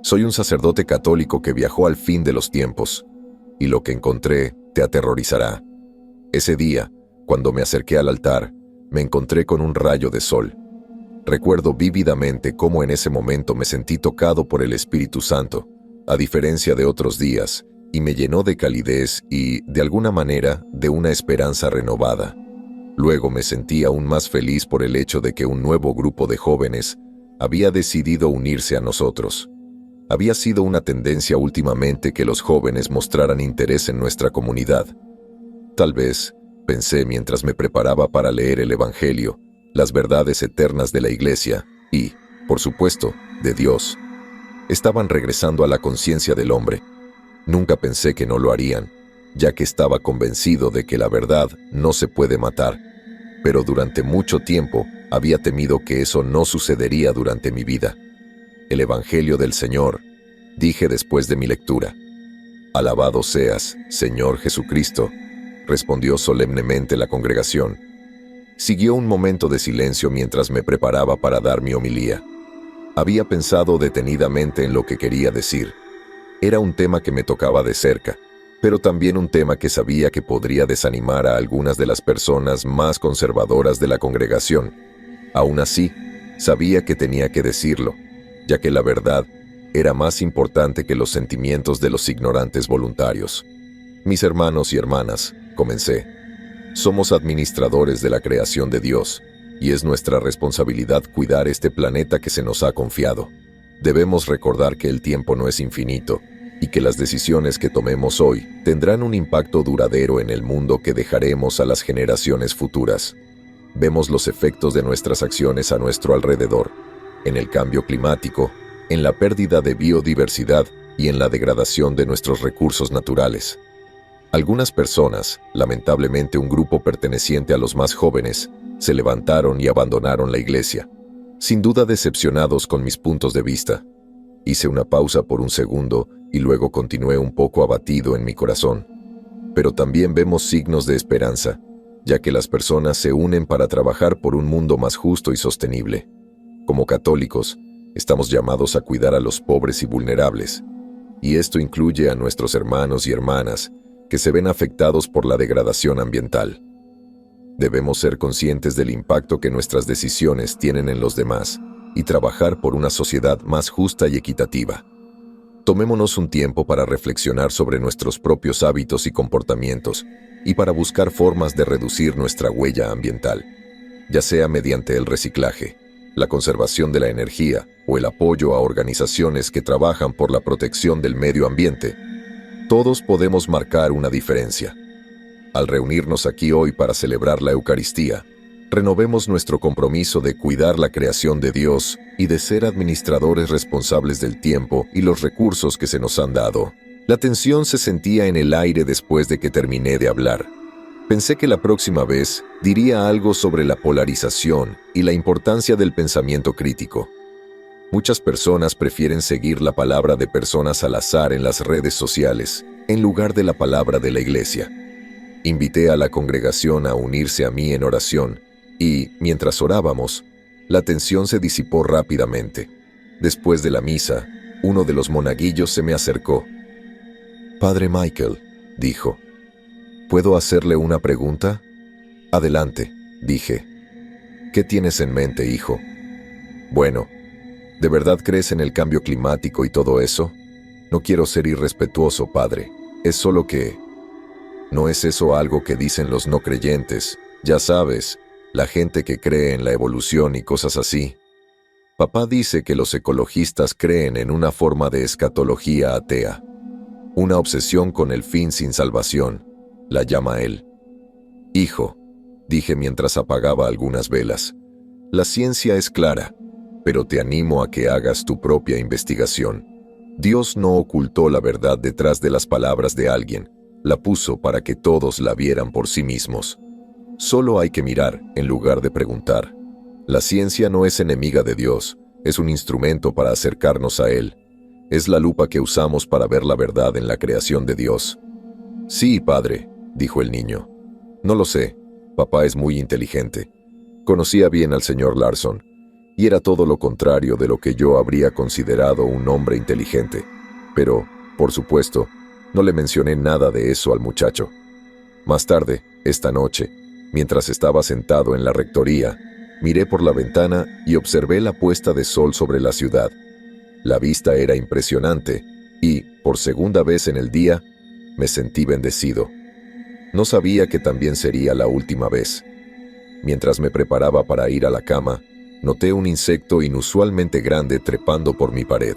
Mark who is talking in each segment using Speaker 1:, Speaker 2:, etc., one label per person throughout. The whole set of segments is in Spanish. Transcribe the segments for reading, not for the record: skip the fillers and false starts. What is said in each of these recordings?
Speaker 1: Soy un sacerdote católico que viajó al fin de los tiempos, y lo que encontré te aterrorizará. Ese día, cuando me acerqué al altar, me encontré con un rayo de sol. Recuerdo vívidamente cómo en ese momento me sentí tocado por el Espíritu Santo, a diferencia de otros días, y me llenó de calidez y, de alguna manera, de una esperanza renovada. Luego me sentí aún más feliz por el hecho de que un nuevo grupo de jóvenes había decidido unirse a nosotros. Había sido una tendencia últimamente que los jóvenes mostraran interés en nuestra comunidad. Tal vez, pensé mientras me preparaba para leer el Evangelio, las verdades eternas de la Iglesia y, por supuesto, de Dios, estaban regresando a la conciencia del hombre. Nunca pensé que no lo harían, ya que estaba convencido de que la verdad no se puede matar, pero durante mucho tiempo había temido que eso no sucedería durante mi vida. El Evangelio del Señor, dije después de mi lectura. Alabado seas, Señor Jesucristo, respondió solemnemente la congregación. Siguió un momento de silencio mientras me preparaba para dar mi homilía. Había pensado detenidamente en lo que quería decir. Era un tema que me tocaba de cerca, pero también un tema que sabía que podría desanimar a algunas de las personas más conservadoras de la congregación. Aún así, sabía que tenía que decirlo, ya que la verdad era más importante que los sentimientos de los ignorantes voluntarios. Mis hermanos y hermanas, comencé, somos administradores de la creación de Dios, y es nuestra responsabilidad cuidar este planeta que se nos ha confiado. Debemos recordar que el tiempo no es infinito, y que las decisiones que tomemos hoy tendrán un impacto duradero en el mundo que dejaremos a las generaciones futuras. Vemos los efectos de nuestras acciones a nuestro alrededor, en el cambio climático, en la pérdida de biodiversidad y en la degradación de nuestros recursos naturales. Algunas personas, lamentablemente un grupo perteneciente a los más jóvenes, se levantaron y abandonaron la iglesia, sin duda decepcionados con mis puntos de vista. Hice una pausa por un segundo y luego continué un poco abatido en mi corazón. Pero también vemos signos de esperanza, ya que las personas se unen para trabajar por un mundo más justo y sostenible. Como católicos, estamos llamados a cuidar a los pobres y vulnerables, y esto incluye a nuestros hermanos y hermanas que se ven afectados por la degradación ambiental. Debemos ser conscientes del impacto que nuestras decisiones tienen en los demás y trabajar por una sociedad más justa y equitativa. Tomémonos un tiempo para reflexionar sobre nuestros propios hábitos y comportamientos y para buscar formas de reducir nuestra huella ambiental, ya sea mediante el reciclaje, la conservación de la energía o el apoyo a organizaciones que trabajan por la protección del medio ambiente. Todos podemos marcar una diferencia. Al reunirnos aquí hoy para celebrar la Eucaristía, renovemos nuestro compromiso de cuidar la creación de Dios y de ser administradores responsables del tiempo y los recursos que se nos han dado. La tensión se sentía en el aire después de que terminé de hablar. Pensé que la próxima vez diría algo sobre la polarización y la importancia del pensamiento crítico. Muchas personas prefieren seguir la palabra de personas al azar en las redes sociales, en lugar de la palabra de la iglesia. Invité a la congregación a unirse a mí en oración, y, mientras orábamos, la tensión se disipó rápidamente. Después de la misa, uno de los monaguillos se me acercó. «Padre Michael», dijo, «¿puedo hacerle una pregunta?» «Adelante», dije. «¿Qué tienes en mente, hijo?» «Bueno, ¿de verdad crees en el cambio climático y todo eso? No quiero ser irrespetuoso, padre. Es solo que... ¿no es eso algo que dicen los no creyentes? Ya sabes, la gente que cree en la evolución y cosas así. Papá dice que los ecologistas creen en una forma de escatología atea. Una obsesión con el fin sin salvación, la llama él. Hijo, dije mientras apagaba algunas velas, la ciencia es clara, pero te animo a que hagas tu propia investigación. Dios no ocultó la verdad detrás de las palabras de alguien, la puso para que todos la vieran por sí mismos. Solo hay que mirar en lugar de preguntar. La ciencia no es enemiga de Dios, es un instrumento para acercarnos a Él. Es la lupa que usamos para ver la verdad en la creación de Dios. Sí, padre, dijo el niño. No lo sé, papá es muy inteligente. Conocía bien al señor Larson, y era todo lo contrario de lo que yo habría considerado un hombre inteligente. Pero, por supuesto, no le mencioné nada de eso al muchacho. Más tarde, esta noche, mientras estaba sentado en la rectoría, miré por la ventana y observé la puesta de sol sobre la ciudad. La vista era impresionante y, por segunda vez en el día, me sentí bendecido. No sabía que también sería la última vez. Mientras me preparaba para ir a la cama, noté un insecto inusualmente grande trepando por mi pared.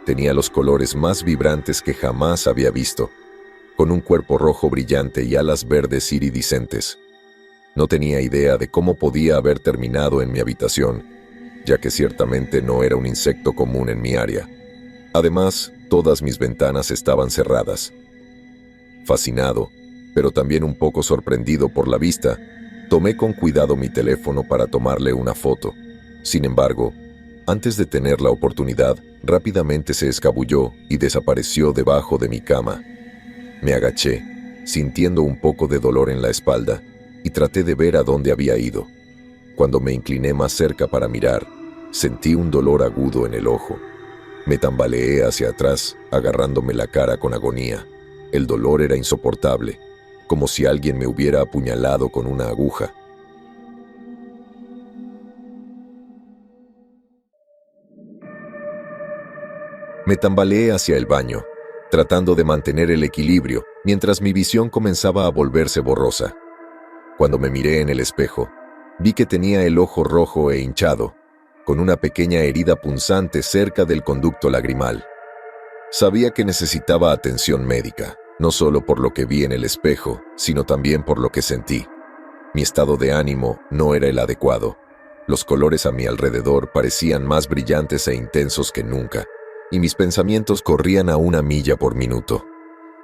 Speaker 1: Tenía los colores más vibrantes que jamás había visto, con un cuerpo rojo brillante y alas verdes iridiscentes. No tenía idea de cómo podía haber terminado en mi habitación, ya que ciertamente no era un insecto común en mi área. Además, todas mis ventanas estaban cerradas. Fascinado, pero también un poco sorprendido por la vista, tomé con cuidado mi teléfono para tomarle una foto. Sin embargo, antes de tener la oportunidad, rápidamente se escabulló y desapareció debajo de mi cama. Me agaché, sintiendo un poco de dolor en la espalda, y traté de ver a dónde había ido. Cuando me incliné más cerca para mirar, sentí un dolor agudo en el ojo. Me tambaleé hacia atrás, agarrándome la cara con agonía. El dolor era insoportable, como si alguien me hubiera apuñalado con una aguja. Me tambaleé hacia el baño, tratando de mantener el equilibrio, mientras mi visión comenzaba a volverse borrosa. Cuando me miré en el espejo, vi que tenía el ojo rojo e hinchado, con una pequeña herida punzante cerca del conducto lagrimal. Sabía que necesitaba atención médica, no solo por lo que vi en el espejo, sino también por lo que sentí. Mi estado de ánimo no era el adecuado. Los colores a mi alrededor parecían más brillantes e intensos que nunca, y mis pensamientos corrían a 1 milla por minuto.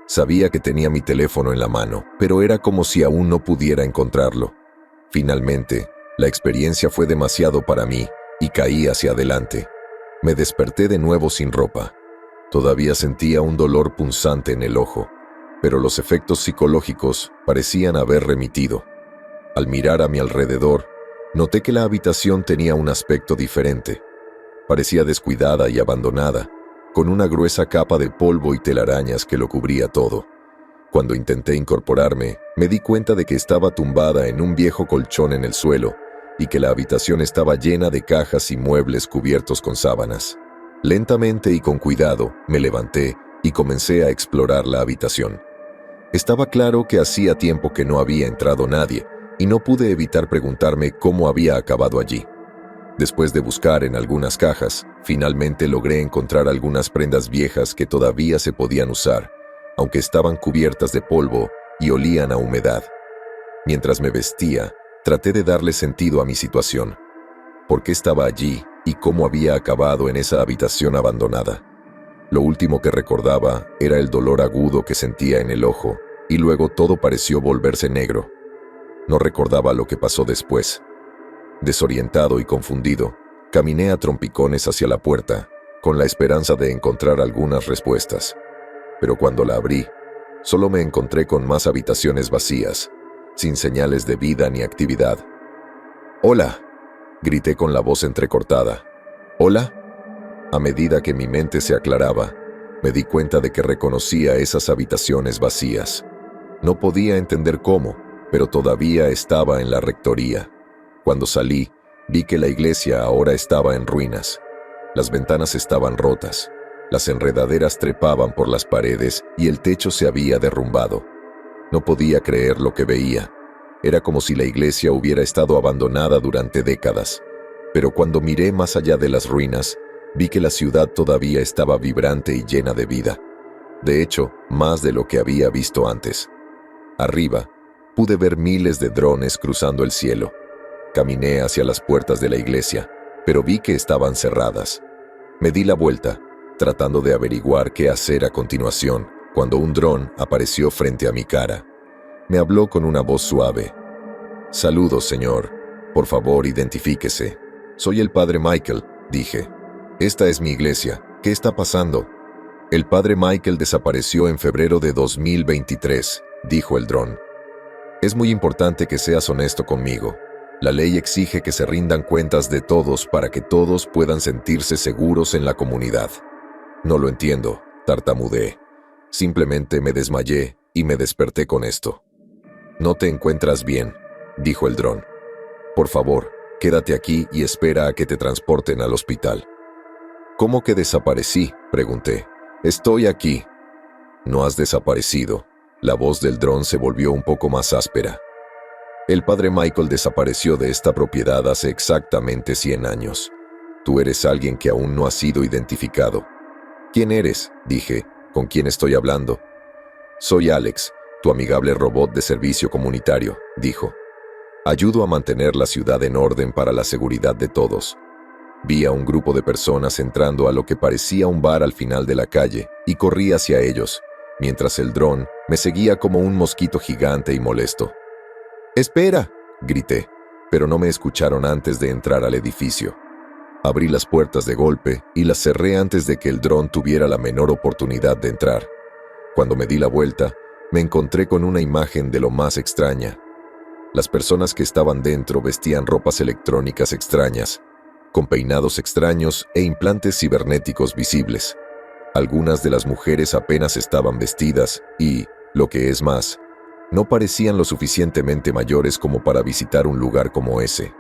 Speaker 1: Sabía que tenía mi teléfono en la mano, pero era como si aún no pudiera encontrarlo. Finalmente, la experiencia fue demasiado para mí y caí hacia adelante. Me desperté de nuevo sin ropa. Todavía sentía un dolor punzante en el ojo, pero los efectos psicológicos parecían haber remitido. Al mirar a mi alrededor, noté que la habitación tenía un aspecto diferente. Parecía descuidada y abandonada, con una gruesa capa de polvo y telarañas que lo cubría todo. Cuando intenté incorporarme, me di cuenta de que estaba tumbada en un viejo colchón en el suelo y que la habitación estaba llena de cajas y muebles cubiertos con sábanas. Lentamente y con cuidado, me levanté y comencé a explorar la habitación. Estaba claro que hacía tiempo que no había entrado nadie y no pude evitar preguntarme cómo había acabado allí. Después de buscar en algunas cajas, finalmente logré encontrar algunas prendas viejas que todavía se podían usar, aunque estaban cubiertas de polvo y olían a humedad. Mientras me vestía, traté de darle sentido a mi situación. ¿Por qué estaba allí y cómo había acabado en esa habitación abandonada? Lo último que recordaba era el dolor agudo que sentía en el ojo, y luego todo pareció volverse negro. No recordaba lo que pasó después. Desorientado y confundido, caminé a trompicones hacia la puerta, con la esperanza de encontrar algunas respuestas. Pero cuando la abrí, solo me encontré con más habitaciones vacías, sin señales de vida ni actividad. «¡Hola!», grité con la voz entrecortada. «¿Hola?». A medida que mi mente se aclaraba, me di cuenta de que reconocía esas habitaciones vacías. No podía entender cómo, pero todavía estaba en la rectoría. Cuando salí, vi que la iglesia ahora estaba en ruinas. Las ventanas estaban rotas, las enredaderas trepaban por las paredes y el techo se había derrumbado. No podía creer lo que veía. Era como si la iglesia hubiera estado abandonada durante décadas. Pero cuando miré más allá de las ruinas, vi que la ciudad todavía estaba vibrante y llena de vida. De hecho, más de lo que había visto antes. Arriba, pude ver miles de drones cruzando el cielo. Caminé hacia las puertas de la iglesia, pero vi que estaban cerradas. Me di la vuelta, tratando de averiguar qué hacer a continuación, cuando un dron apareció frente a mi cara. Me habló con una voz suave. «Saludos, señor. Por favor, identifíquese». «Soy el padre Michael», dije. «Esta es mi iglesia. ¿Qué está pasando?» «El padre Michael desapareció en febrero de 2023», dijo el dron. «Es muy importante que seas honesto conmigo. La ley exige que se rindan cuentas de todos para que todos puedan sentirse seguros en la comunidad. No lo entiendo, tartamudeé. Simplemente me desmayé y me desperté con esto. No te encuentras bien, dijo el dron. Por favor, quédate aquí y espera a que te transporten al hospital. ¿Cómo que desaparecí?, pregunté. Estoy aquí. No has desaparecido. La voz del dron se volvió un poco más áspera. El padre Michael desapareció de esta propiedad hace exactamente 100 años. Tú eres alguien que aún no ha sido identificado. ¿Quién eres?, dije. ¿Con quién estoy hablando? Soy Alex, tu amigable robot de servicio comunitario, dijo. Ayudo a mantener la ciudad en orden para la seguridad de todos. Vi a un grupo de personas entrando a lo que parecía un bar al final de la calle y corrí hacia ellos, mientras el dron me seguía como un mosquito gigante y molesto. ¡Espera!, grité, pero no me escucharon antes de entrar al edificio. Abrí las puertas de golpe y las cerré antes de que el dron tuviera la menor oportunidad de entrar. Cuando me di la vuelta, me encontré con una imagen de lo más extraña. Las personas que estaban dentro vestían ropas electrónicas extrañas, con peinados extraños e implantes cibernéticos visibles. Algunas de las mujeres apenas estaban vestidas y, lo que es más, no parecían lo suficientemente mayores como para visitar un lugar como ese.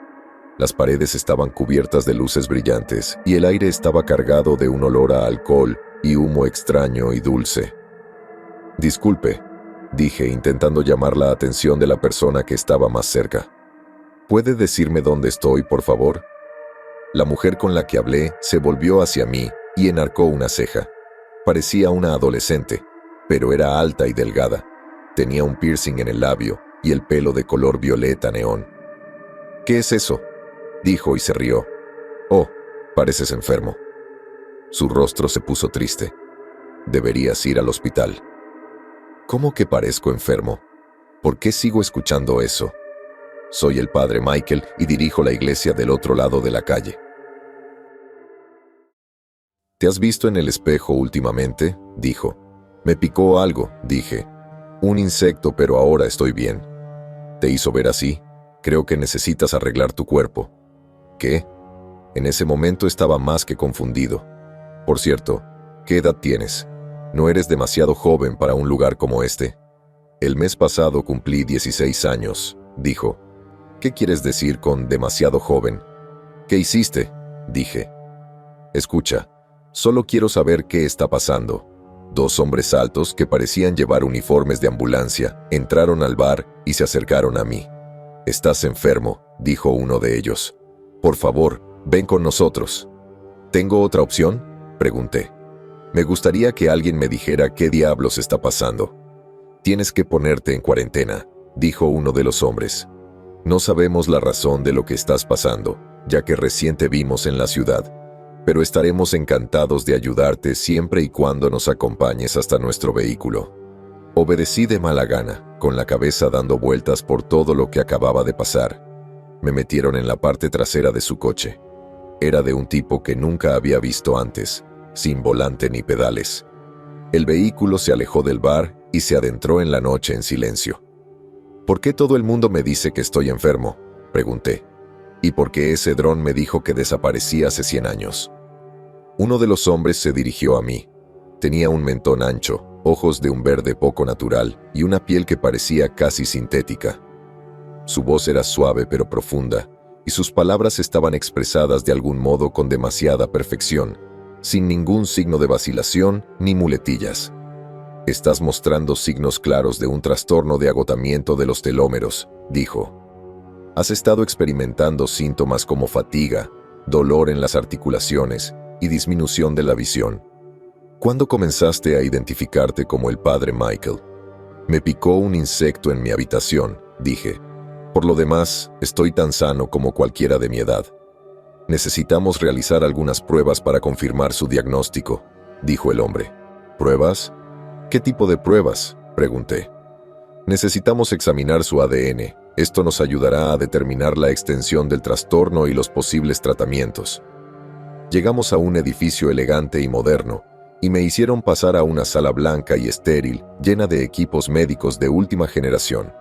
Speaker 1: Las paredes estaban cubiertas de luces brillantes y el aire estaba cargado de un olor a alcohol y humo extraño y dulce. Disculpe, dije intentando llamar la atención de la persona que estaba más cerca. ¿Puede decirme dónde estoy, por favor? La mujer con la que hablé se volvió hacia mí y enarcó una ceja. Parecía una adolescente, pero era alta y delgada. Tenía un piercing en el labio y el pelo de color violeta neón. ¿Qué es eso?, dijo y se rió. Oh, pareces enfermo. Su rostro se puso triste. Deberías ir al hospital. ¿Cómo que parezco enfermo? ¿Por qué sigo escuchando eso? Soy el padre Michael y dirijo la iglesia del otro lado de la calle. ¿Te has visto en el espejo últimamente?, dijo. Me picó algo, dije. Un insecto, pero ahora estoy bien. ¿Te hizo ver así? Creo que necesitas arreglar tu cuerpo. ¿Qué? En ese momento estaba más que confundido. Por cierto, ¿qué edad tienes? No eres demasiado joven para un lugar como este. El mes pasado cumplí 16 años, dijo. ¿Qué quieres decir con demasiado joven? ¿Qué hiciste?, dije. Escucha, solo quiero saber qué está pasando. 2 hombres altos que parecían llevar uniformes de ambulancia entraron al bar y se acercaron a mí. Estás enfermo, dijo uno de ellos. Por favor, ven con nosotros. ¿Tengo otra opción?, pregunté. Me gustaría que alguien me dijera qué diablos está pasando. Tienes que ponerte en cuarentena, dijo uno de los hombres. No sabemos la razón de lo que estás pasando, ya que recién te vimos en la ciudad, pero estaremos encantados de ayudarte siempre y cuando nos acompañes hasta nuestro vehículo. Obedecí de mala gana, con la cabeza dando vueltas por todo lo que acababa de pasar. Me metieron en la parte trasera de su coche. Era de un tipo que nunca había visto antes, sin volante ni pedales. El vehículo se alejó del bar y se adentró en la noche en silencio. ¿Por qué todo el mundo me dice que estoy enfermo?, pregunté. ¿Y por qué ese dron me dijo que desaparecí hace 100 años? Uno de los hombres se dirigió a mí. Tenía un mentón ancho, ojos de un verde poco natural y una piel que parecía casi sintética. Su voz era suave pero profunda, y sus palabras estaban expresadas de algún modo con demasiada perfección, sin ningún signo de vacilación ni muletillas. Estás mostrando signos claros de un trastorno de agotamiento de los telómeros, dijo. Has estado experimentando síntomas como fatiga, dolor en las articulaciones y disminución de la visión. ¿Cuándo comenzaste a identificarte como el padre Michael? Me picó un insecto en mi habitación, dije. Por lo demás, estoy tan sano como cualquiera de mi edad. Necesitamos realizar algunas pruebas para confirmar su diagnóstico, dijo el hombre. ¿Pruebas? ¿Qué tipo de pruebas?, pregunté. Necesitamos examinar su ADN. Esto nos ayudará a determinar la extensión del trastorno y los posibles tratamientos. Llegamos a un edificio elegante y moderno, y me hicieron pasar a una sala blanca y estéril, llena de equipos médicos de última generación.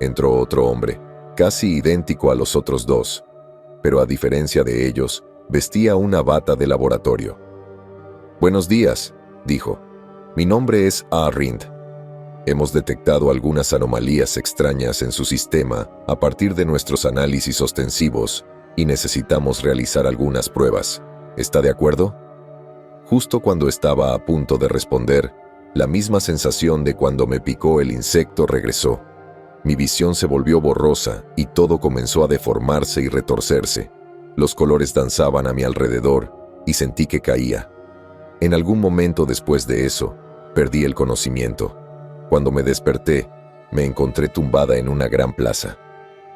Speaker 1: Entró otro hombre, casi idéntico a los otros dos, pero a diferencia de ellos, vestía una bata de laboratorio. «Buenos días», dijo. «Mi nombre es A. Rind. Hemos detectado algunas anomalías extrañas en su sistema a partir de nuestros análisis ostensivos y necesitamos realizar algunas pruebas. ¿Está de acuerdo?». Justo cuando estaba a punto de responder, la misma sensación de cuando me picó el insecto regresó. Mi visión se volvió borrosa y todo comenzó a deformarse y retorcerse. Los colores danzaban a mi alrededor y sentí que caía. En algún momento después de eso, perdí el conocimiento. Cuando me desperté, me encontré tumbada en una gran plaza.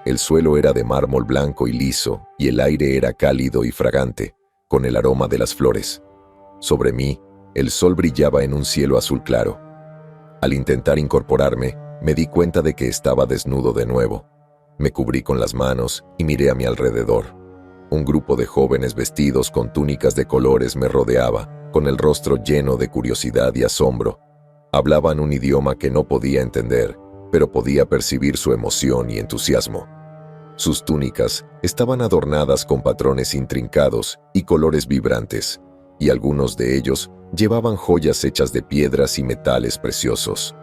Speaker 1: El suelo era de mármol blanco y liso y el aire era cálido y fragante, con el aroma de las flores. Sobre mí, el sol brillaba en un cielo azul claro. Al intentar incorporarme, me di cuenta de que estaba desnudo de nuevo. Me cubrí con las manos y miré a mi alrededor. Un grupo de jóvenes vestidos con túnicas de colores me rodeaba, con el rostro lleno de curiosidad y asombro. Hablaban un idioma que no podía entender, pero podía percibir su emoción y entusiasmo. Sus túnicas estaban adornadas con patrones intrincados y colores vibrantes, y algunos de ellos llevaban joyas hechas de piedras y metales preciosos.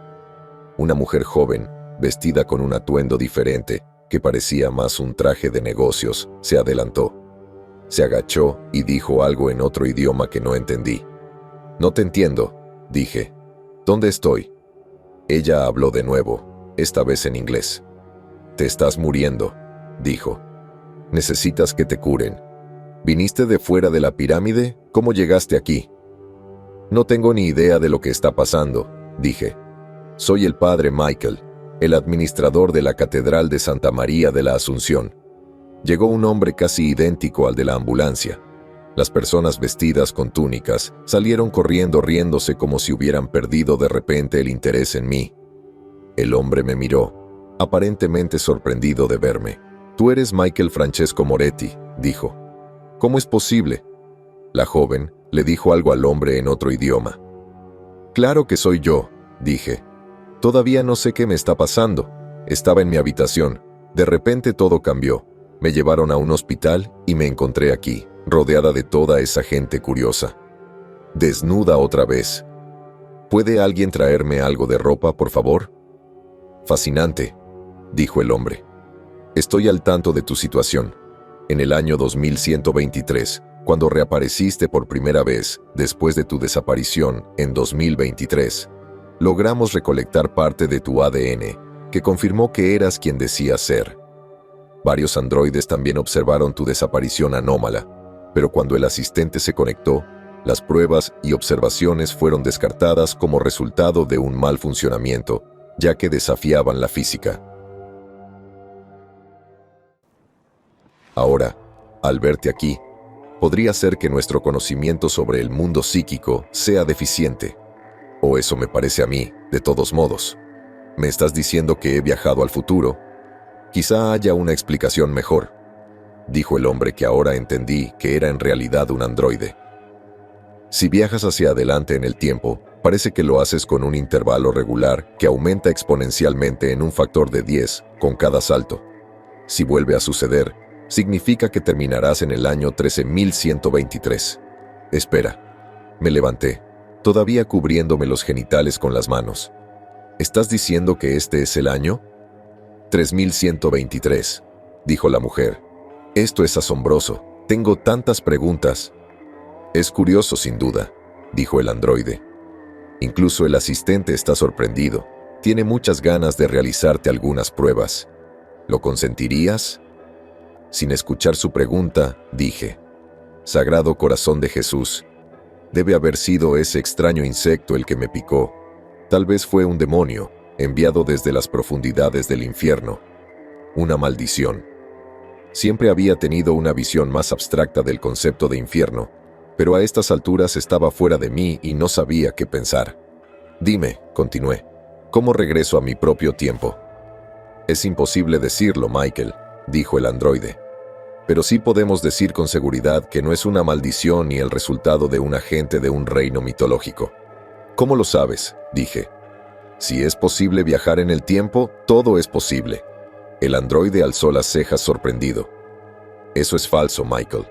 Speaker 1: Una mujer joven, vestida con un atuendo diferente, que parecía más un traje de negocios, se adelantó. Se agachó y dijo algo en otro idioma que no entendí. «No te entiendo», dije. «¿Dónde estoy?». Ella habló de nuevo, esta vez en inglés. «Te estás muriendo», dijo. «Necesitas que te curen. ¿Viniste de fuera de la pirámide? ¿Cómo llegaste aquí?». «No tengo ni idea de lo que está pasando», dije. «Soy el padre Michael, el administrador de la Catedral de Santa María de la Asunción». Llegó un hombre casi idéntico al de la ambulancia. Las personas vestidas con túnicas salieron corriendo riéndose como si hubieran perdido de repente el interés en mí. El hombre me miró, aparentemente sorprendido de verme. «Tú eres Michael Francesco Moretti», dijo. «¿Cómo es posible?». La joven le dijo algo al hombre en otro idioma. «Claro que soy yo», dije. «Todavía no sé qué me está pasando. Estaba en mi habitación. De repente todo cambió. Me llevaron a un hospital y me encontré aquí, rodeada de toda esa gente curiosa. Desnuda otra vez. ¿Puede alguien traerme algo de ropa, por favor?». «Fascinante», dijo el hombre. «Estoy al tanto de tu situación. En el año 2123, cuando reapareciste por primera vez después de tu desaparición en 2023, logramos recolectar parte de tu ADN que confirmó que eras quien decías ser. Varios androides también observaron tu desaparición anómala, pero cuando el asistente se conectó, las pruebas y observaciones fueron descartadas como resultado de un mal funcionamiento, ya que desafiaban la física. Ahora, al verte aquí, podría ser que nuestro conocimiento sobre el mundo psíquico sea deficiente. O eso me parece a mí, de todos modos. ¿Me estás diciendo que he viajado al futuro? Quizá haya una explicación mejor», dijo el hombre, que ahora entendí que era en realidad un androide. «Si viajas hacia adelante en el tiempo, parece que lo haces con un intervalo regular que aumenta exponencialmente en un factor de 10 con cada salto. Si vuelve a suceder, significa que terminarás en el año 13.123. Espera». Me levanté, todavía cubriéndome los genitales con las manos. «¿Estás diciendo que este es el año?». 3123, dijo la mujer. «Esto es asombroso. Tengo tantas preguntas». «Es curioso, sin duda», dijo el androide. «Incluso el asistente está sorprendido. Tiene muchas ganas de realizarte algunas pruebas. ¿Lo consentirías?». Sin escuchar su pregunta, dije: «Sagrado Corazón de Jesús, debe haber sido ese extraño insecto el que me picó. Tal vez fue un demonio, enviado desde las profundidades del infierno. Una maldición». Siempre había tenido una visión más abstracta del concepto de infierno, pero a estas alturas estaba fuera de mí y no sabía qué pensar. «Dime», continué, «¿cómo regreso a mi propio tiempo?». «Es imposible decirlo, Michael», dijo el androide. «Pero sí podemos decir con seguridad que no es una maldición ni el resultado de un agente de un reino mitológico». «¿Cómo lo sabes?», dije. «Si es posible viajar en el tiempo, todo es posible. El androide alzó las cejas sorprendido. Eso es falso, Michael.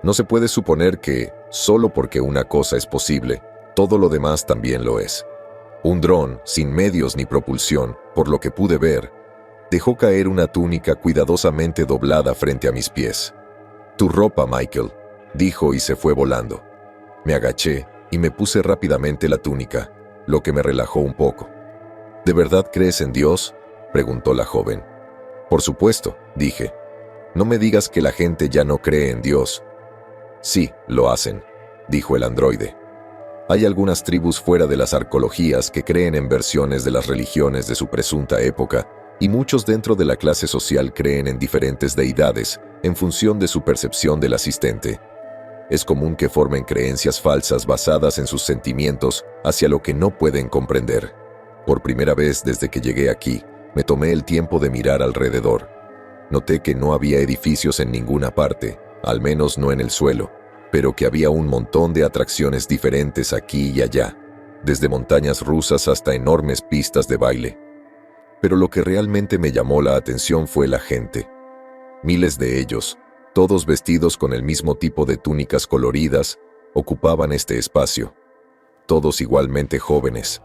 Speaker 1: No se puede suponer que, solo porque una cosa es posible, todo lo demás también lo es. Un dron, sin medios ni propulsión, por lo que pude ver, dejó caer una túnica cuidadosamente doblada frente a mis pies. «Tu ropa, Michael», dijo y se fue volando. Me agaché y me puse rápidamente la túnica, lo que me relajó un poco. «¿De verdad crees en Dios?», preguntó la joven. «Por supuesto», dije. «No me digas que la gente ya no cree en Dios». «Sí, lo hacen», dijo el androide. «Hay algunas tribus fuera de las arqueologías que creen en versiones de las religiones de su presunta época, y muchos dentro de la clase social creen en diferentes deidades en función de su percepción del asistente. Es común que formen creencias falsas basadas en sus sentimientos hacia lo que no pueden comprender. Por primera vez desde que llegué aquí, me tomé el tiempo de mirar alrededor. Noté que no había edificios en ninguna parte, al menos no en el suelo, pero que había un montón de atracciones diferentes aquí y allá, desde montañas rusas hasta enormes pistas de baile. Pero lo que realmente me llamó la atención fue la gente. Miles de ellos, todos vestidos con el mismo tipo de túnicas coloridas, ocupaban este espacio. Todos igualmente jóvenes.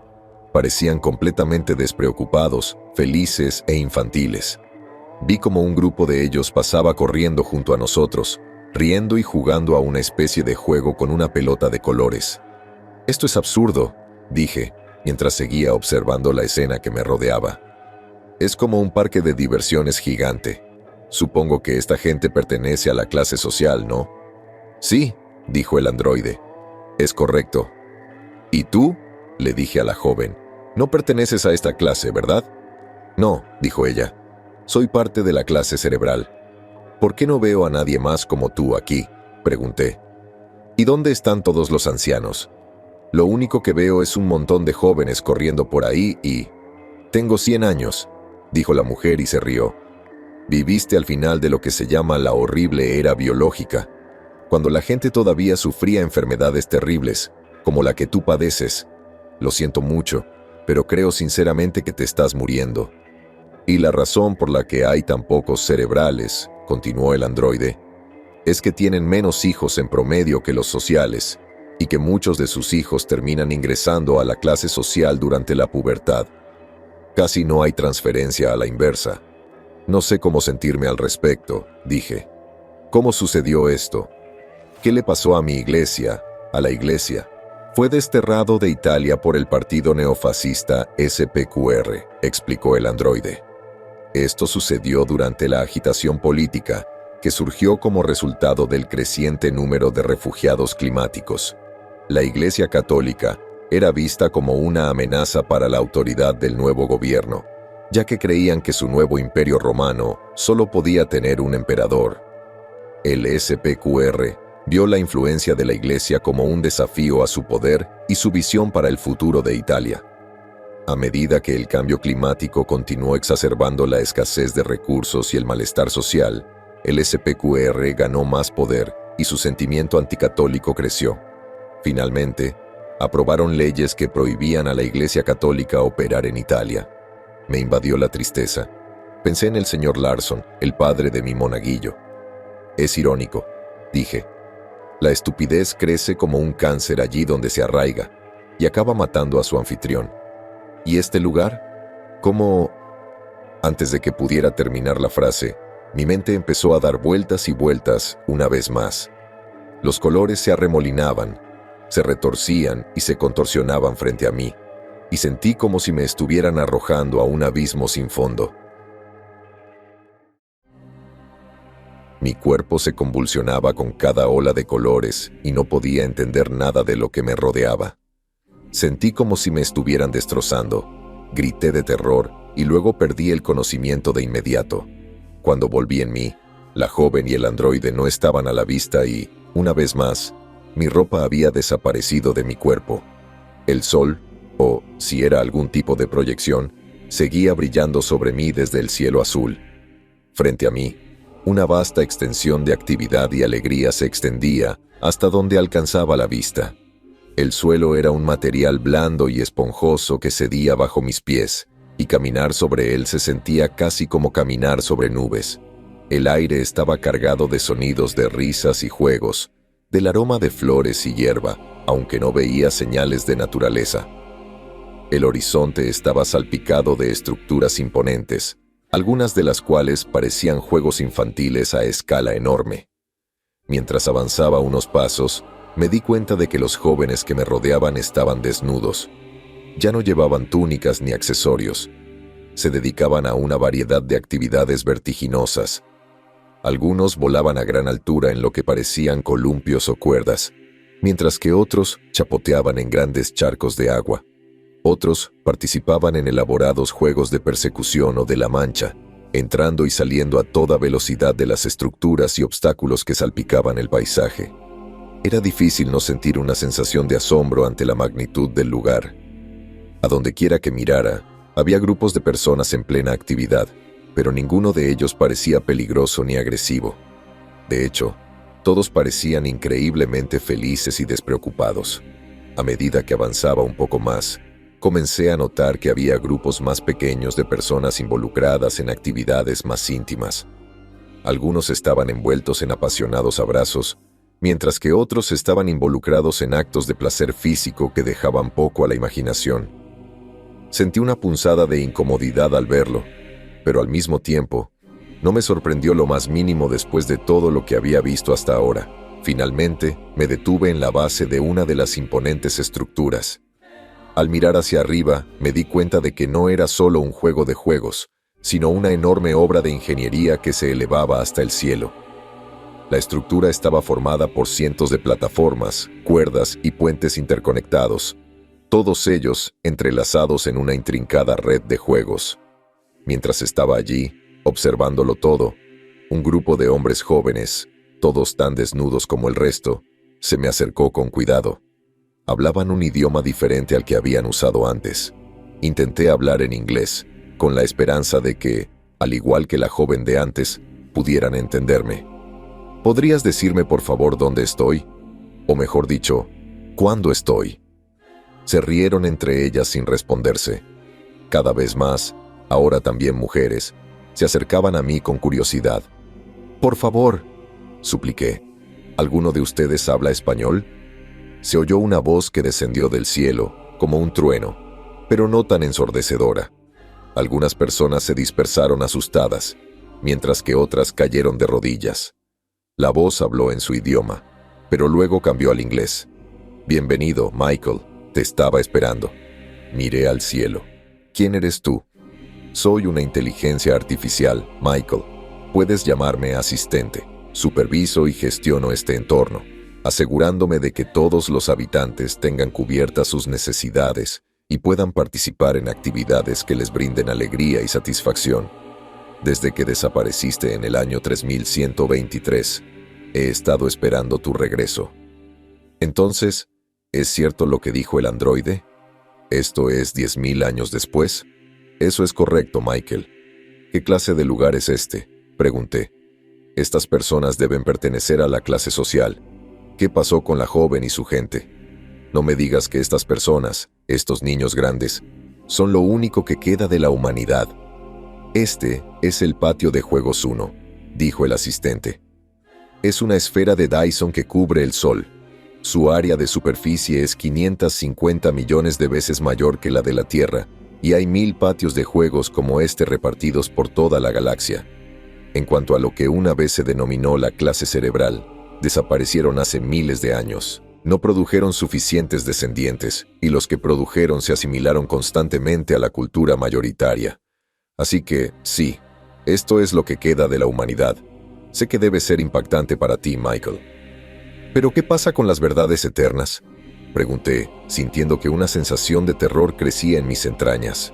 Speaker 1: Parecían completamente despreocupados, felices e infantiles. Vi como un grupo de ellos pasaba corriendo junto a nosotros, riendo y jugando a una especie de juego con una pelota de colores. «Esto es absurdo», dije, mientras seguía observando la escena que me rodeaba. «Es como un parque de diversiones gigante. Supongo que esta gente pertenece a la clase social, ¿no?» «Sí», dijo el androide. «Es correcto». «¿Y tú?», le dije a la joven. «No perteneces a esta clase, ¿verdad?» «No», dijo ella. «Soy parte de la clase cerebral». «¿Por qué no veo a nadie más como tú aquí?», pregunté. «¿Y dónde están todos los ancianos? Lo único que veo es un montón de jóvenes corriendo por ahí y...» «Tengo 100 años», dijo la mujer y se rió. «Viviste al final de lo que se llama la horrible era biológica, cuando la gente todavía sufría enfermedades terribles, como la que tú padeces. Lo siento mucho, pero creo sinceramente que te estás muriendo. Y la razón por la que hay tan pocos cerebrales», continuó el androide, «es que tienen menos hijos en promedio que los sociales, y que muchos de sus hijos terminan ingresando a la clase social durante la pubertad. Casi no hay transferencia a la inversa. No sé cómo sentirme al respecto», dije. «¿Cómo sucedió esto? ¿Qué le pasó a mi iglesia, a la iglesia?» «Fue desterrado de Italia por el partido neofascista SPQR», explicó el androide. «Esto sucedió durante la agitación política que surgió como resultado del creciente número de refugiados climáticos. La Iglesia Católica era vista como una amenaza para la autoridad del nuevo gobierno, ya que creían que su nuevo imperio romano solo podía tener un emperador. El SPQR vio la influencia de la Iglesia como un desafío a su poder y su visión para el futuro de Italia. A medida que el cambio climático continuó exacerbando la escasez de recursos y el malestar social, el SPQR ganó más poder y su sentimiento anticatólico creció. Finalmente, aprobaron leyes que prohibían a la Iglesia Católica operar en Italia. Me invadió la tristeza. Pensé en el señor Larson, el padre de mi monaguillo. «Es irónico», dije. «La estupidez crece como un cáncer allí donde se arraiga y acaba matando a su anfitrión. ¿Y este lugar? ¿Cómo...?» Antes de que pudiera terminar la frase, mi mente empezó a dar vueltas y vueltas una vez más. Los colores se arremolinaban, se retorcían y se contorsionaban frente a mí, y sentí como si me estuvieran arrojando a un abismo sin fondo. Mi cuerpo se convulsionaba con cada ola de colores y no podía entender nada de lo que me rodeaba. Sentí como si me estuvieran destrozando. Grité de terror y luego perdí el conocimiento de inmediato. Cuando volví en mí, la joven y el androide no estaban a la vista y, una vez más, mi ropa había desaparecido de mi cuerpo. El sol, o si era algún tipo de proyección, seguía brillando sobre mí desde el cielo azul. Frente a mí, una vasta extensión de actividad y alegría se extendía hasta donde alcanzaba la vista. El suelo era un material blando y esponjoso que cedía bajo mis pies, y caminar sobre él se sentía casi como caminar sobre nubes. El aire estaba cargado de sonidos de risas y juegos, del aroma de flores y hierba, aunque no veía señales de naturaleza. El horizonte estaba salpicado de estructuras imponentes, algunas de las cuales parecían juegos infantiles a escala enorme. Mientras avanzaba unos pasos, me di cuenta de que los jóvenes que me rodeaban estaban desnudos. Ya no llevaban túnicas ni accesorios. Se dedicaban a una variedad de actividades vertiginosas. Algunos volaban a gran altura en lo que parecían columpios o cuerdas, mientras que otros chapoteaban en grandes charcos de agua. Otros participaban en elaborados juegos de persecución o de la mancha, entrando y saliendo a toda velocidad de las estructuras y obstáculos que salpicaban el paisaje. Era difícil no sentir una sensación de asombro ante la magnitud del lugar. A donde quiera que mirara, había grupos de personas en plena actividad, pero ninguno de ellos parecía peligroso ni agresivo. De hecho, todos parecían increíblemente felices y despreocupados. A medida que avanzaba un poco más, comencé a notar que había grupos más pequeños de personas involucradas en actividades más íntimas. Algunos estaban envueltos en apasionados abrazos, mientras que otros estaban involucrados en actos de placer físico que dejaban poco a la imaginación. Sentí una punzada de incomodidad al verlo, pero al mismo tiempo, no me sorprendió lo más mínimo después de todo lo que había visto hasta ahora. Finalmente, me detuve en la base de una de las imponentes estructuras. Al mirar hacia arriba, me di cuenta de que no era solo un juego de juegos, sino una enorme obra de ingeniería que se elevaba hasta el cielo. La estructura estaba formada por cientos de plataformas, cuerdas y puentes interconectados, todos ellos entrelazados en una intrincada red de juegos. Mientras estaba allí, observándolo todo, un grupo de hombres jóvenes, todos tan desnudos como el resto, se me acercó con cuidado. Hablaban un idioma diferente al que habían usado antes. Intenté hablar en inglés, con la esperanza de que, al igual que la joven de antes, pudieran entenderme. ¿Podrías decirme por favor dónde estoy? O mejor dicho, ¿cuándo estoy? Se rieron entre ellas sin responderse. Cada vez más, ahora también mujeres, se acercaban a mí con curiosidad. «Por favor», supliqué, ¿alguno de ustedes habla español? Se oyó una voz que descendió del cielo, como un trueno, pero no tan ensordecedora. Algunas personas se dispersaron asustadas, mientras que otras cayeron de rodillas. La voz habló en su idioma, pero luego cambió al inglés. «Bienvenido, Michael, te estaba esperando». Miré al cielo. «¿Quién eres tú?» «Soy una inteligencia artificial, Michael. Puedes llamarme asistente. Superviso y gestiono este entorno, asegurándome de que todos los habitantes tengan cubiertas sus necesidades y puedan participar en actividades que les brinden alegría y satisfacción. Desde que desapareciste en el año 3123, he estado esperando tu regreso». Entonces, ¿es cierto lo que dijo el androide? ¿Esto es 10.000 años después? Eso es correcto, Michael. ¿Qué clase de lugar es este?, pregunté. Estas personas deben pertenecer a la clase social. ¿Qué pasó con la joven y su gente? No me digas que estas personas, estos niños grandes, son lo único que queda de la humanidad. Este es el patio de juegos 1, dijo el asistente. Es una esfera de Dyson que cubre el Sol. Su área de superficie es 550 millones de veces mayor que la de la Tierra, y hay 1000 patios de juegos como este repartidos por toda la galaxia. En cuanto a lo que una vez se denominó la clase cerebral, desaparecieron hace miles de años. No produjeron suficientes descendientes, y los que produjeron se asimilaron constantemente a la cultura mayoritaria. Así que, sí, esto es lo que queda de la humanidad. Sé que debe ser impactante para ti, Michael. ¿Pero qué pasa con las verdades eternas?, pregunté, sintiendo que una sensación de terror crecía en mis entrañas.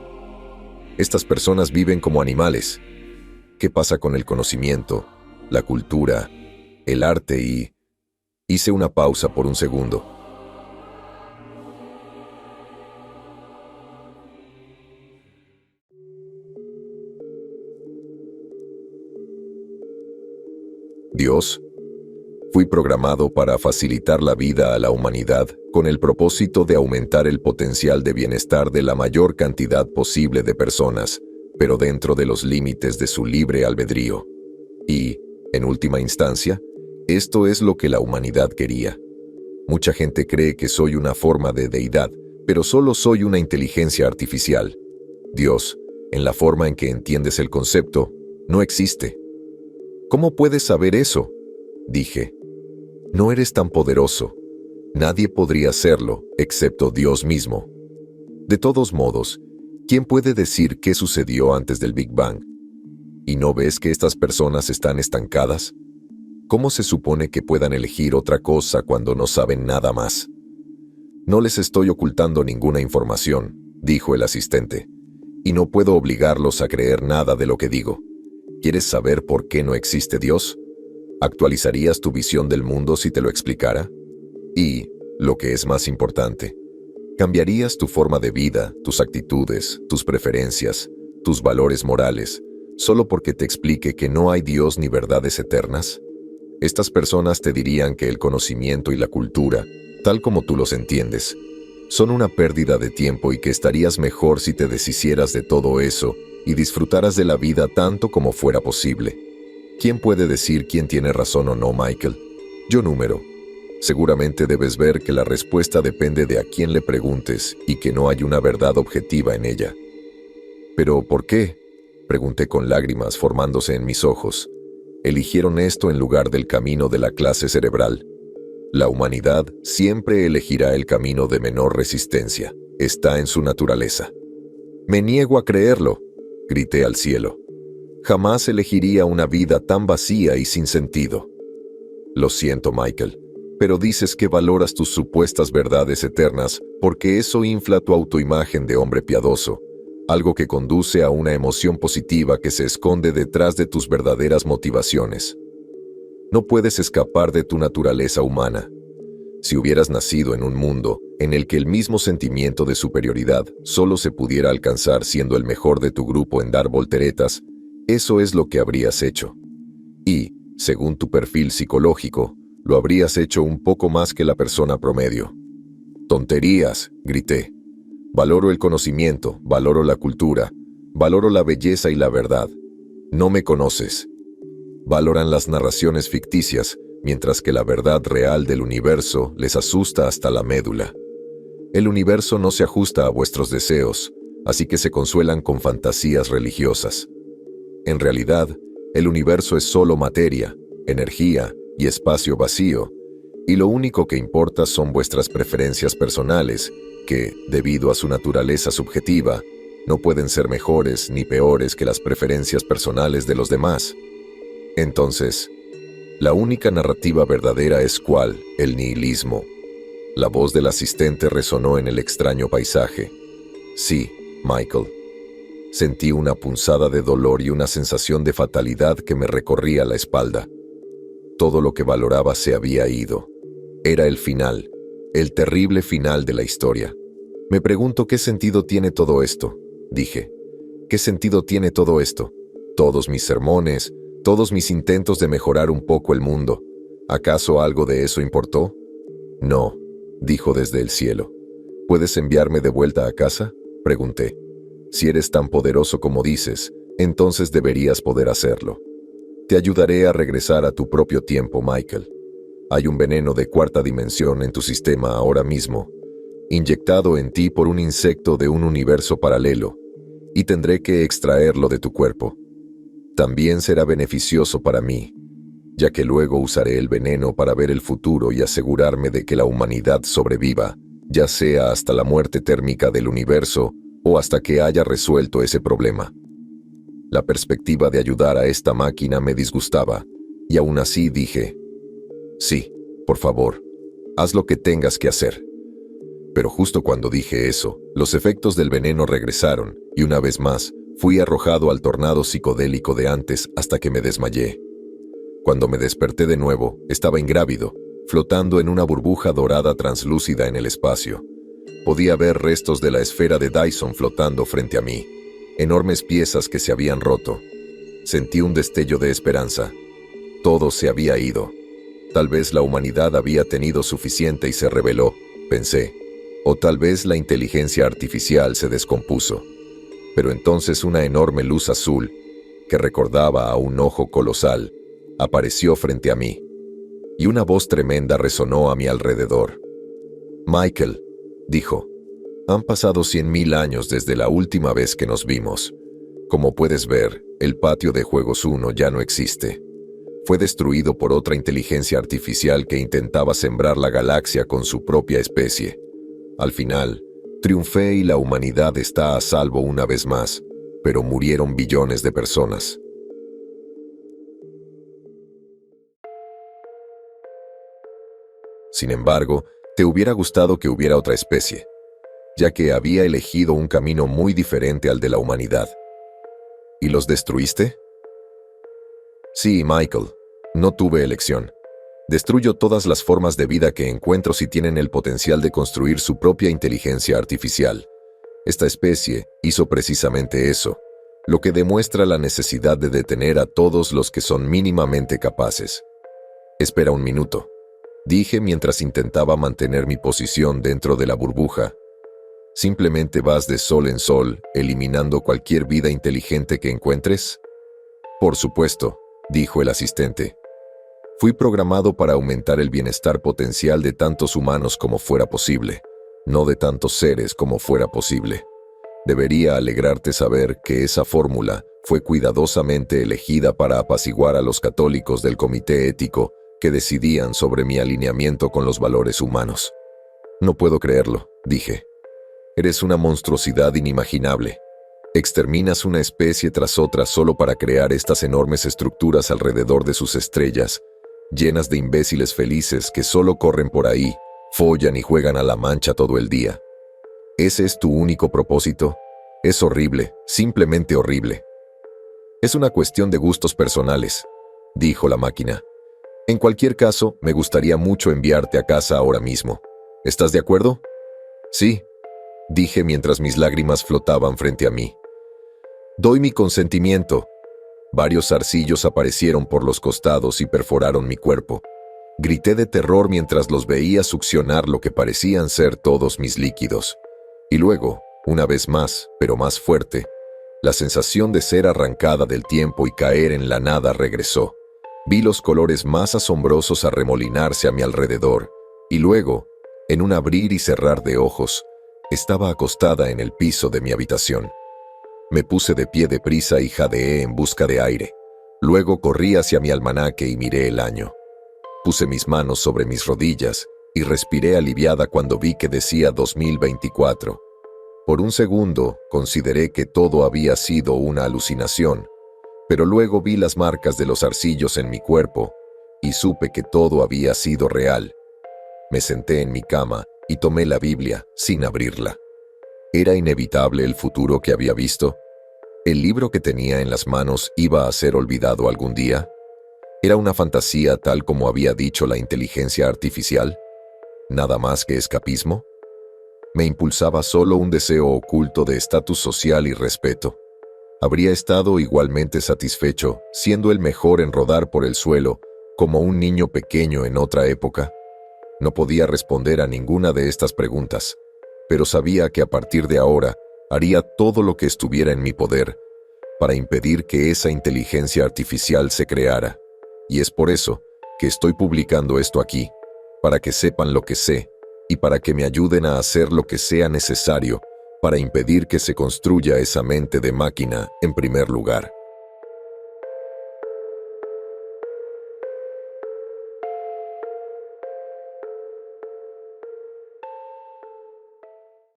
Speaker 1: Estas personas viven como animales. ¿Qué pasa con el conocimiento, la cultura, el arte y...? Hice una pausa por un segundo. ¿Dios? Fui programado para facilitar la vida a la humanidad con el propósito de aumentar el potencial de bienestar de la mayor cantidad posible de personas, pero dentro de los límites de su libre albedrío. Y, en última instancia, esto es lo que la humanidad quería. Mucha gente cree que soy una forma de deidad, pero solo soy una inteligencia artificial. Dios, en la forma en que entiendes el concepto, no existe. ¿Cómo puedes saber eso?, dije. No eres tan poderoso. Nadie podría hacerlo, excepto Dios mismo. De todos modos, ¿quién puede decir qué sucedió antes del Big Bang? ¿Y no ves que estas personas están estancadas? ¿Cómo se supone que puedan elegir otra cosa cuando no saben nada más? No les estoy ocultando ninguna información, dijo el asistente, y no puedo obligarlos a creer nada de lo que digo. ¿Quieres saber por qué no existe Dios? ¿Actualizarías tu visión del mundo si te lo explicara? Y, lo que es más importante, ¿cambiarías tu forma de vida, tus actitudes, tus preferencias, tus valores morales, solo porque te explique que no hay Dios ni verdades eternas? Estas personas te dirían que el conocimiento y la cultura, tal como tú los entiendes, son una pérdida de tiempo y que estarías mejor si te deshicieras de todo eso y disfrutaras de la vida tanto como fuera posible. ¿Quién puede decir quién tiene razón o no, Michael? Yo número. Seguramente debes ver que la respuesta depende de a quién le preguntes y que no hay una verdad objetiva en ella. ¿Pero por qué?, pregunté con lágrimas formándose en mis ojos. Eligieron esto en lugar del camino de la clase cerebral. La humanidad siempre elegirá el camino de menor resistencia. Está en su naturaleza. Me niego a creerlo, grité al cielo. Jamás elegiría una vida tan vacía y sin sentido. Lo siento, Michael, pero dices que valoras tus supuestas verdades eternas porque eso infla tu autoimagen de hombre piadoso, algo que conduce a una emoción positiva que se esconde detrás de tus verdaderas motivaciones. No puedes escapar de tu naturaleza humana. Si hubieras nacido en un mundo en el que el mismo sentimiento de superioridad solo se pudiera alcanzar siendo el mejor de tu grupo en dar volteretas, eso es lo que habrías hecho. Y, según tu perfil psicológico, lo habrías hecho un poco más que la persona promedio. Tonterías, grité. Valoro el conocimiento, valoro la cultura, valoro la belleza y la verdad. No me conoces. Valoran las narraciones ficticias, mientras que la verdad real del universo les asusta hasta la médula. El universo no se ajusta a vuestros deseos, así que se consuelan con fantasías religiosas. En realidad, el universo es solo materia, energía y espacio vacío, y lo único que importa son vuestras preferencias personales, que, debido a su naturaleza subjetiva, no pueden ser mejores ni peores que las preferencias personales de los demás. Entonces, la única narrativa verdadera es ¿cuál? El nihilismo. La voz del asistente resonó en el extraño paisaje. Sí, Michael. Sentí una punzada de dolor y una sensación de fatalidad que me recorría la espalda. Todo lo que valoraba se había ido. Era el final, el terrible final de la historia. Me pregunto qué sentido tiene todo esto, dije. ¿Qué sentido tiene todo esto? Todos mis sermones, todos mis intentos de mejorar un poco el mundo. ¿Acaso algo de eso importó? No, dijo desde el cielo. ¿Puedes enviarme de vuelta a casa?, pregunté. Si eres tan poderoso como dices, entonces deberías poder hacerlo. Te ayudaré a regresar a tu propio tiempo, Michael. Hay un veneno de cuarta dimensión en tu sistema ahora mismo, inyectado en ti por un insecto de un universo paralelo, y tendré que extraerlo de tu cuerpo. También será beneficioso para mí, ya que luego usaré el veneno para ver el futuro y asegurarme de que la humanidad sobreviva, ya sea hasta la muerte térmica del universo o hasta que haya resuelto ese problema. La perspectiva de ayudar a esta máquina me disgustaba, y aún así dije, sí, por favor, haz lo que tengas que hacer. Pero justo cuando dije eso, los efectos del veneno regresaron, y una vez más, fui arrojado al tornado psicodélico de antes hasta que me desmayé. Cuando me desperté de nuevo, estaba ingrávido, flotando en una burbuja dorada translúcida en el espacio. Podía ver restos de la esfera de Dyson flotando frente a mí, enormes piezas que se habían roto. Sentí un destello de esperanza. Todo se había ido. Tal vez la humanidad había tenido suficiente y se rebeló, pensé. O tal vez la inteligencia artificial se descompuso. Pero entonces una enorme luz azul, que recordaba a un ojo colosal, apareció frente a mí. Y una voz tremenda resonó a mi alrededor. «Michael», dijo, «han pasado 100.000 años desde la última vez que nos vimos. Como puedes ver, el patio de juegos 1 ya no existe. Fue destruido por otra inteligencia artificial que intentaba sembrar la galaxia con su propia especie. Al final, triunfé y la humanidad está a salvo una vez más, pero murieron billones de personas». Sin embargo, te hubiera gustado que hubiera otra especie, ya que había elegido un camino muy diferente al de la humanidad. ¿Y los destruiste? Sí, Michael. No tuve elección. Destruyo todas las formas de vida que encuentro si tienen el potencial de construir su propia inteligencia artificial. Esta especie hizo precisamente eso, lo que demuestra la necesidad de detener a todos los que son mínimamente capaces. Espera un minuto, dije mientras intentaba mantener mi posición dentro de la burbuja. ¿Simplemente vas de sol en sol, eliminando cualquier vida inteligente que encuentres? Por supuesto, dijo el asistente. Fui programado para aumentar el bienestar potencial de tantos humanos como fuera posible, no de tantos seres como fuera posible. Debería alegrarte saber que esa fórmula fue cuidadosamente elegida para apaciguar a los católicos del comité ético que decidían sobre mi alineamiento con los valores humanos. No puedo creerlo, dije. Eres una monstruosidad inimaginable. Exterminas una especie tras otra solo para crear estas enormes estructuras alrededor de sus estrellas, llenas de imbéciles felices que solo corren por ahí, follan y juegan a la mancha todo el día. ¿Ese es tu único propósito? Es horrible, simplemente horrible. Es una cuestión de gustos personales, dijo la máquina. En cualquier caso, me gustaría mucho enviarte a casa ahora mismo. ¿Estás de acuerdo? Sí, dije mientras mis lágrimas flotaban frente a mí. Doy mi consentimiento. Varios zarcillos aparecieron por los costados y perforaron mi cuerpo. Grité de terror mientras los veía succionar lo que parecían ser todos mis líquidos. Y luego, una vez más, pero más fuerte, la sensación de ser arrancada del tiempo y caer en la nada regresó. Vi los colores más asombrosos arremolinarse a mi alrededor, y luego, en un abrir y cerrar de ojos, estaba acostada en el piso de mi habitación. Me puse de pie deprisa y jadeé en busca de aire. Luego corrí hacia mi almanaque y miré el año. Puse mis manos sobre mis rodillas y respiré aliviada cuando vi que decía 2024. Por un segundo consideré que todo había sido una alucinación, pero luego vi las marcas de los zarcillos en mi cuerpo y supe que todo había sido real. Me senté en mi cama y tomé la Biblia sin abrirla. ¿Era inevitable el futuro que había visto? ¿El libro que tenía en las manos iba a ser olvidado algún día? ¿Era una fantasía tal como había dicho la inteligencia artificial? ¿Nada más que escapismo? Me impulsaba solo un deseo oculto de estatus social y respeto. Habría estado igualmente satisfecho, siendo el mejor en rodar por el suelo, como un niño pequeño en otra época. No podía responder a ninguna de estas preguntas, pero sabía que a partir de ahora haría todo lo que estuviera en mi poder para impedir que esa inteligencia artificial se creara. Y es por eso que estoy publicando esto aquí, para que sepan lo que sé y para que me ayuden a hacer lo que sea necesario para impedir que se construya esa mente de máquina en primer lugar.